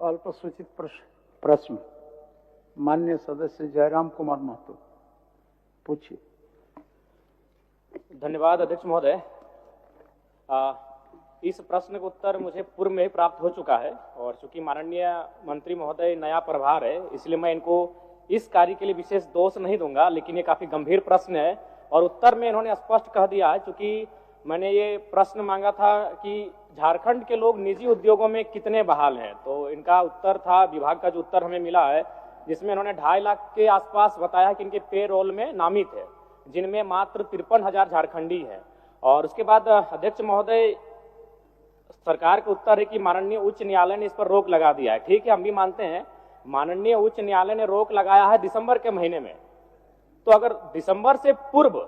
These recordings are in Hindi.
अल्पसूचित प्रश्न माननीय सदस्य जयराम कुमार महतो, पूछिए। धन्यवाद अध्यक्ष महोदय। इस प्रश्न का उत्तर मुझे पूर्व में ही प्राप्त हो चुका है और चूंकि माननीय मंत्री महोदय नया प्रभार है, इसलिए मैं इनको इस कार्य के लिए विशेष दोष नहीं दूंगा, लेकिन ये काफी गंभीर प्रश्न है और उत्तर में इन्होंने स्पष्ट कह दिया है। चूंकि मैंने ये प्रश्न मांगा था कि झारखंड के लोग निजी उद्योगों में कितने बहाल हैं, तो इनका उत्तर था, विभाग का जो उत्तर हमें मिला है, जिसमें इन्होंने 2.5 लाख के आसपास बताया कि इनके पे रोल में नामित है, जिनमें मात्र 53,000 झारखंडी है। और उसके बाद अध्यक्ष महोदय, सरकार का उत्तर है कि माननीय उच्च न्यायालय ने इस पर रोक लगा दिया है। ठीक है, हम भी मानते हैं माननीय उच्च न्यायालय ने रोक लगाया है दिसंबर के महीने में, तो अगर दिसंबर से पूर्व,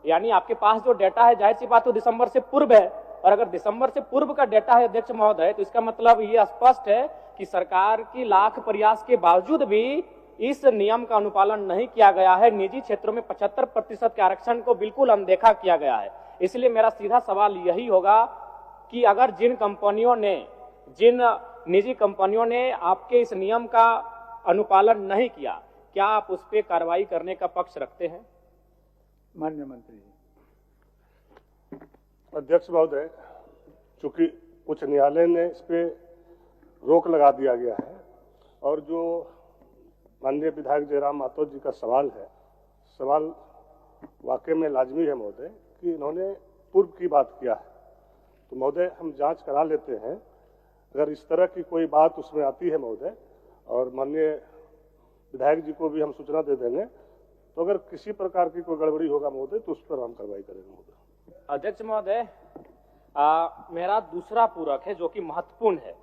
यानी आपके पास जो डेटा है, जाहिर सी बात तो दिसंबर से पूर्व है, और अगर दिसंबर से पूर्व का डेटा है अध्यक्ष महोदय, तो इसका मतलब ये स्पष्ट है कि सरकार की लाख प्रयास के बावजूद भी इस नियम का अनुपालन नहीं किया गया है। निजी क्षेत्रों में 75% के आरक्षण को बिल्कुल अनदेखा किया गया है। इसलिए मेरा सीधा सवाल यही होगा कि अगर जिन निजी कंपनियों ने आपके इस नियम का अनुपालन नहीं किया, क्या आप उस पर कार्रवाई करने का पक्ष रखते हैं? माननीय मंत्री जी। अध्यक्ष महोदय, चूंकि उच्च न्यायालय ने इस पे रोक लगा दिया गया है और जो माननीय विधायक जयराम महतो जी का सवाल है, सवाल वाकई में लाजमी है महोदय कि इन्होंने पूर्व की बात किया है, तो महोदय हम जांच करा लेते हैं। अगर इस तरह की कोई बात उसमें आती है महोदय, और माननीय विधायक जी को भी हम सूचना दे देंगे, तो अगर किसी प्रकार की कोई गड़बड़ी होगा महोदय तो उस पर हम कार्रवाई करेंगे महोदय। अध्यक्ष महोदय, मेरा दूसरा पूरक है जो कि महत्वपूर्ण है।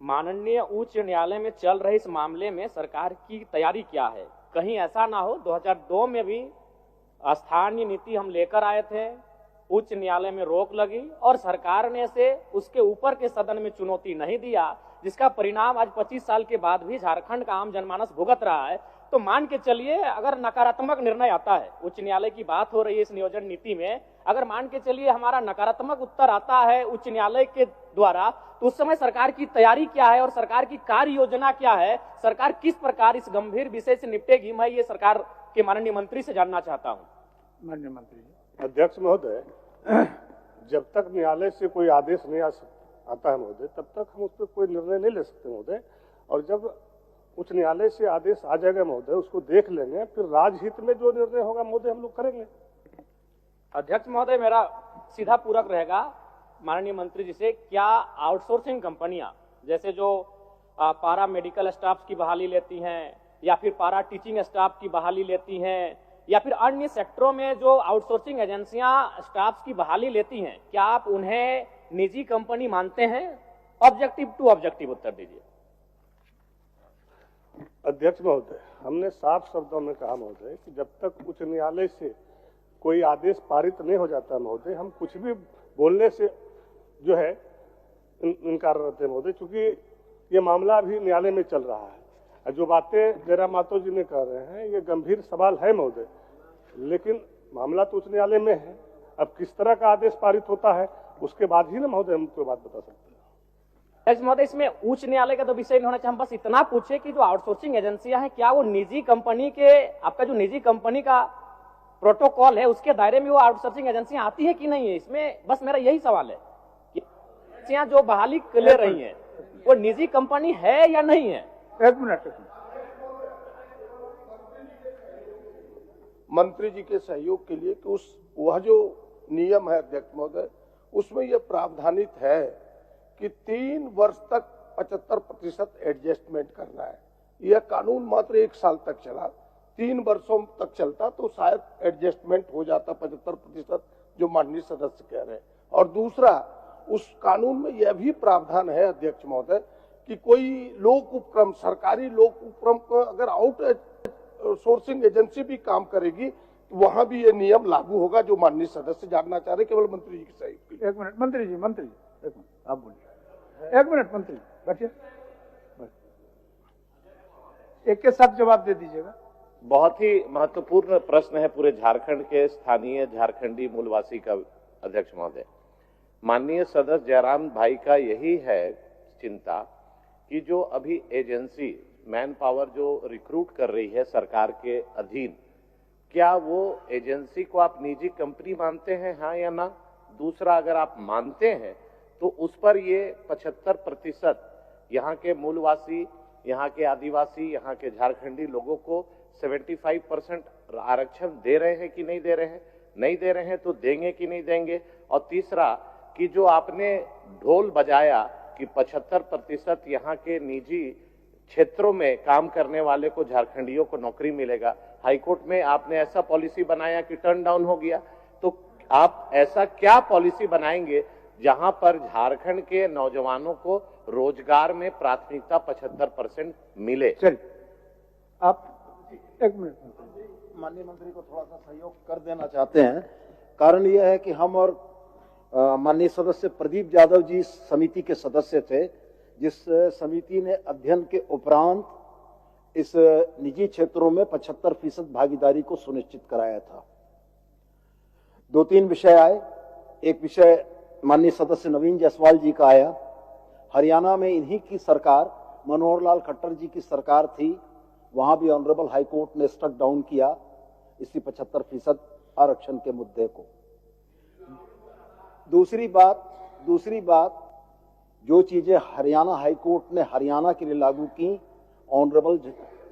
माननीय उच्च न्यायालय में चल रहे इस मामले में सरकार की तैयारी क्या है? कहीं ऐसा ना हो 2002 में भी स्थानीय नीति हम लेकर आए थे, उच्च न्यायालय में रोक लगी और सरकार ने से उसके ऊपर के सदन में चुनौती नहीं दिया, जिसका परिणाम आज 25 साल के बाद भी झारखंड का आम जनमानस भुगत रहा है। तो मान के चलिए अगर नकारात्मक निर्णय आता है, उच्च न्यायालय की बात हो रही है इस नियोजन नीति में, अगर मान के चलिए हमारा नकारात्मक उत्तर आता है उच्च न्यायालय के द्वारा, तो उस समय सरकार की तैयारी क्या है और सरकार की कार्य योजना क्या है? सरकार किस प्रकार इस गंभीर विषय से निपटेगी? मैं ये सरकार के माननीय मंत्री से जानना चाहता हूँ। माननीय मंत्री जी। अध्यक्ष महोदय, जब तक न्यायालय से कोई आदेश नहीं आता है महोदय, तब तक हम उस पर कोई निर्णय नहीं ले सकते महोदय, और जब उच्च न्यायालय से आदेश आ जाएगा महोदय, उसको देख लेंगे, फिर राजहित में जो निर्णय होगा महोदय हम लोग करेंगे। अध्यक्ष महोदय, मेरा सीधा पूरक रहेगा माननीय मंत्री जी से, क्या आउटसोर्सिंग कंपनियां जैसे जो पारा मेडिकल स्टाफ की बहाली लेती हैं या फिर पारा टीचिंग स्टाफ की बहाली लेती हैं या फिर अन्य सेक्टरों में जो आउटसोर्सिंग एजेंसियां स्टाफ की बहाली लेती हैं, क्या आप उन्हें निजी कंपनी मानते हैं? ऑब्जेक्टिव टू ऑब्जेक्टिव उत्तर दीजिए। अध्यक्ष महोदय, हमने साफ शब्दों में कहा महोदय कि जब तक उच्च न्यायालय से कोई आदेश पारित नहीं हो जाता महोदय, हम कुछ भी बोलने से जो है इनकार रहते हैं महोदय, क्योंकि ये मामला अभी न्यायालय में चल रहा है। जो बातें जयराम महतो जी ने कह रहे हैं ये गंभीर सवाल है महोदय, लेकिन मामला तो उच्च न्यायालय में है। अब किस तरह का आदेश पारित होता है उसके बाद ही ना महोदय हम कोई बात बता सकते हैं। महोदय, इसमें उच्च न्यायालय का तो विषय नहीं होना चाहिए, हम बस इतना पूछे कि जो आउटसोर्सिंग एजेंसियां हैं, क्या वो निजी कंपनी के, आपका जो निजी कंपनी का प्रोटोकॉल है उसके दायरे में वो आउटसोर्सिंग एजेंसियां आती है कि नहीं है? इसमें बस मेरा यही सवाल है कि एजेंसियां जो बहाली ले रही हैं वो निजी कंपनी है या नहीं है? एक मिनट। मंत्री जी के सहयोग के लिए कि वह जो नियम है अध्यक्ष महोदय, उसमें यह प्रावधानित है कि 3 वर्ष तक 75% एडजस्टमेंट करना है। यह कानून मात्र 1 साल तक चला, 3 वर्षों तक चलता तो शायद एडजस्टमेंट हो जाता 75%, जो माननीय सदस्य कह रहे हैं। और दूसरा, उस कानून में यह भी प्रावधान है अध्यक्ष महोदय कि कोई लोक उपक्रम, सरकारी लोक उपक्रम को अगर आउट सोर्सिंग एजेंसी भी काम करेगी तो वहां भी ये नियम लागू होगा, जो माननीय सदस्य जानना चाह रहे, केवल मंत्री जी के सहयोग। एक मिनट मंत्री जी, एक मिनट आप बोलिए। 1 मिनट मंत्री बैठिए, एक के साथ जवाब दे दीजिएगा। बहुत ही महत्वपूर्ण प्रश्न है पूरे झारखंड के स्थानीय झारखंडी मूलवासी का अध्यक्ष महोदय। माननीय सदस्य जयराम भाई का यही है चिंता कि जो अभी एजेंसी मैन पावर जो रिक्रूट कर रही है सरकार के अधीन, क्या वो एजेंसी को आप निजी कंपनी मानते हैं, हाँ या ना? दूसरा, अगर आप मानते हैं तो उस पर ये 75% यहाँ के मूलवासी, यहाँ के आदिवासी, यहाँ के झारखंडी लोगों को 75% आरक्षण दे रहे हैं कि नहीं दे रहे हैं? नहीं दे रहे हैं तो देंगे कि नहीं देंगे? और तीसरा, कि जो आपने ढोल बजाया कि 75% यहाँ के निजी क्षेत्रों में काम करने वाले को, झारखंडियों को नौकरी मिलेगा, हाईकोर्ट में आपने ऐसा पॉलिसी बनाया कि टर्न डाउन हो गया, तो आप ऐसा क्या पॉलिसी बनाएंगे जहां पर झारखंड के नौजवानों को रोजगार में प्राथमिकता 75% मिले? चलिए आप 1 मिनट। माननीय मंत्री को थोड़ा सा सहयोग कर देना चाहते हैं। कारण यह है कि हम और माननीय सदस्य प्रदीप यादव जी समिति के सदस्य थे, जिस समिति ने अध्ययन के उपरांत इस निजी क्षेत्रों में 75% भागीदारी को सुनिश्चित कराया था। 2-3 विषय आए। एक विषय माननीय सदस्य नवीन जायसवाल जी का आया। हरियाणा में इन्हीं की सरकार, मनोहर लाल खट्टर जी की सरकार थी, वहां भी ऑनरेबल हाई कोर्ट ने स्ट्रक डाउन किया इसी 75% आरक्षण के मुद्दे को। दूसरी बात जो चीजें हरियाणा हाई कोर्ट ने हरियाणा के लिए लागू की, ऑनरेबल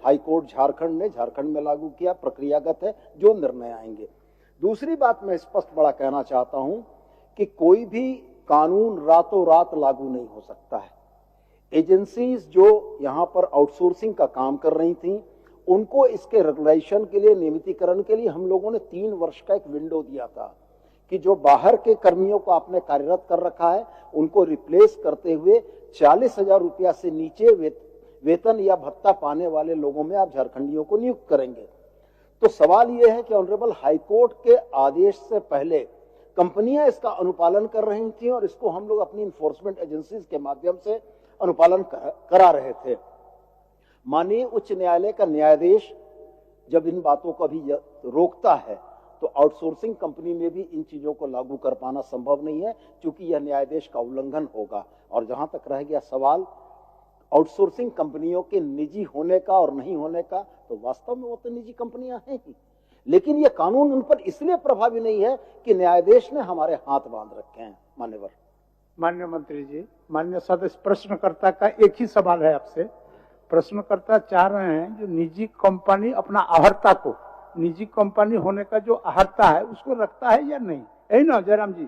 हाई कोर्ट झारखंड ने झारखंड में लागू किया, प्रक्रियागत है, जो निर्णय आएंगे। दूसरी बात मैं स्पष्ट बड़ा कहना चाहता हूं कि कोई भी कानून रातों रात लागू नहीं हो सकता है। एजेंसीज जो यहां पर आउटसोर्सिंग का काम कर रही थी, उनको इसके रेगुलेशन के लिए, नियमितीकरण के लिए हम लोगों ने 3 वर्ष का एक विंडो दिया था कि जो बाहर के कर्मियों को आपने कार्यरत कर रखा है, उनको रिप्लेस करते हुए 40,000 रुपया से नीचे वेतन या भत्ता पाने वाले लोगों में आप झारखंडियों को नियुक्त करेंगे। तो सवाल यह है कि ऑनरेबल हाईकोर्ट के आदेश से पहले कंपनियां इसका अनुपालन कर रही थी और इसको हम लोग अपनी इन्फोर्समेंट एजेंसीज के माध्यम से अनुपालन करा रहे थे। माननीय उच्च न्यायालय का न्यायाधीश जब इन बातों को भी रोकता है, तो आउटसोर्सिंग कंपनी में भी इन चीजों को लागू कर पाना संभव नहीं है, क्योंकि यह न्यायाधीश का उल्लंघन होगा। और जहां तक रह गया सवाल आउटसोर्सिंग कंपनियों के निजी होने का और नहीं होने का, तो वास्तव में वो तो निजी कंपनियां हैं ही, लेकिन यह कानून उन पर इसलिए प्रभावी नहीं है कि न्यायाधीश ने हमारे हाथ बांध रखे हैं। मान्यवर। माननीय मंत्री जी, माननीय सदस्य, प्रश्नकर्ता का एक ही सवाल है आपसे। प्रश्नकर्ता चाह रहे हैं जो निजी कंपनी अपना अहर्ता को, निजी कंपनी होने का जो अहर्ता है उसको रखता है या नहीं, यही ना जयराम जी?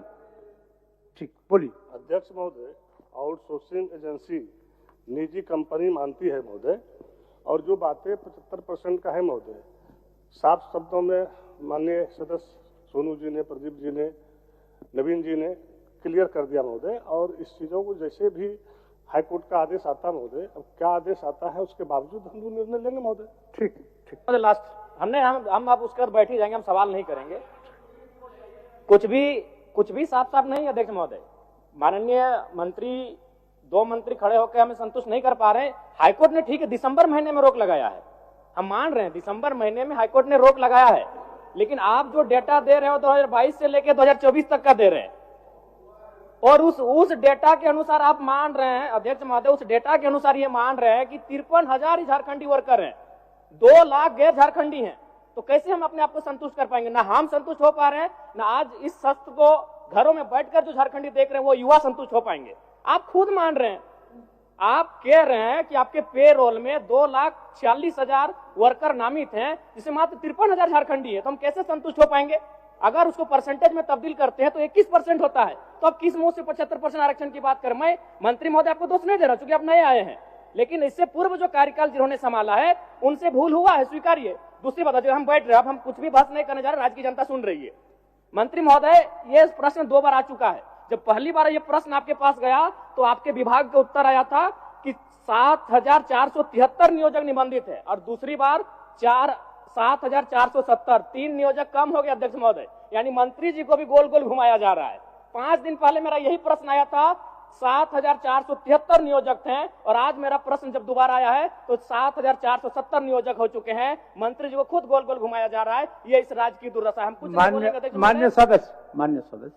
ठीक, बोलिए। अध्यक्ष महोदय, आउटसोर्सिंग एजेंसी निजी कंपनी मानती है महोदय, और जो बातें 75% का है महोदय, साफ शब्दों में माननीय सदस्य सोनू जी ने, प्रदीप जी ने, नवीन जी ने क्लियर कर दिया महोदय। और इस चीजों को जैसे भी हाईकोर्ट का आदेश आता महोदय, अब क्या आदेश आता है उसके बावजूद हम निर्णय लेंगे महोदय। ठीक ठीक। लास्ट हम आप उसके बाद बैठ ही जाएंगे, हम सवाल नहीं करेंगे। कुछ भी साफ साफ नहीं। अध्यक्ष महोदय, माननीय मंत्री, 2 मंत्री खड़े होकर हमें संतुष्ट नहीं कर पा रहे। हाईकोर्ट ने, ठीक है, दिसंबर महीने में रोक लगाया है, हम मान रहे हैं, दिसंबर महीने में हाईकोर्ट ने रोक लगाया है, लेकिन आप जो डेटा दे रहे हो 2022 से लेकर 2024 तक का दे रहे हैं, और उस डेटा के अनुसार आप मान रहे हैं, अध्यक्ष महोदय, उस डेटा के अनुसार ये मान रहे हैं कि 53,000 झारखंडी वर्कर हैं, 2 लाख गैर झारखंडी हैं। तो कैसे हम अपने आप को संतुष्ट कर पाएंगे? ना हम संतुष्ट हो पा रहे हैं, ना आज इस सत्र को घरों में बैठकर जो झारखंडी देख रहे हैं वो युवा संतुष्ट हो पाएंगे। आप खुद मान रहे हैं, आप कह रहे हैं कि आपके पेरोल में 2,46,000 वर्कर नामित हैं, जिसमें मात्र 53,000 झारखंडी है। तो हम कैसे संतुष्ट हो पाएंगे? अगर उसको परसेंटेज में तब्दील करते हैं तो 21% होता है, तो अब किस मुंह से 75% आरक्षण की बात करें? मैं मंत्री महोदय आपको दोष नहीं दे रहा, क्योंकि आप नए आए हैं, लेकिन इससे पूर्व जो कार्यकाल जिन्होंने संभाला है उनसे भूल हुआ है, स्वीकारिए। दूसरी बात, जो हम बैठ रहे हैं, अब हम कुछ भी बहस नहीं करने जा रहे, राज्य की जनता सुन रही है। मंत्री महोदय, ये प्रश्न 2 बार आ चुका है। जब पहली बार ये प्रश्न आपके पास गया तो आपके विभाग का उत्तर आया था कि 7,473 नियोजक निबंधित है, और दूसरी बार 7,470, 3 नियोजक कम हो गए। अध्यक्ष महोदय, यानी मंत्री जी को भी गोल गोल घुमाया जा रहा है। 5 दिन पहले मेरा यही प्रश्न आया था, 7,473 नियोजक थे, और आज मेरा प्रश्न जब दोबारा आया है तो 7,470 नियोजक हो चुके हैं। मंत्री जी को खुद गोल गोल घुमाया जा रहा है। ये इस राज्य की दुर्दशा है। हम कुछ मान्य सदस्य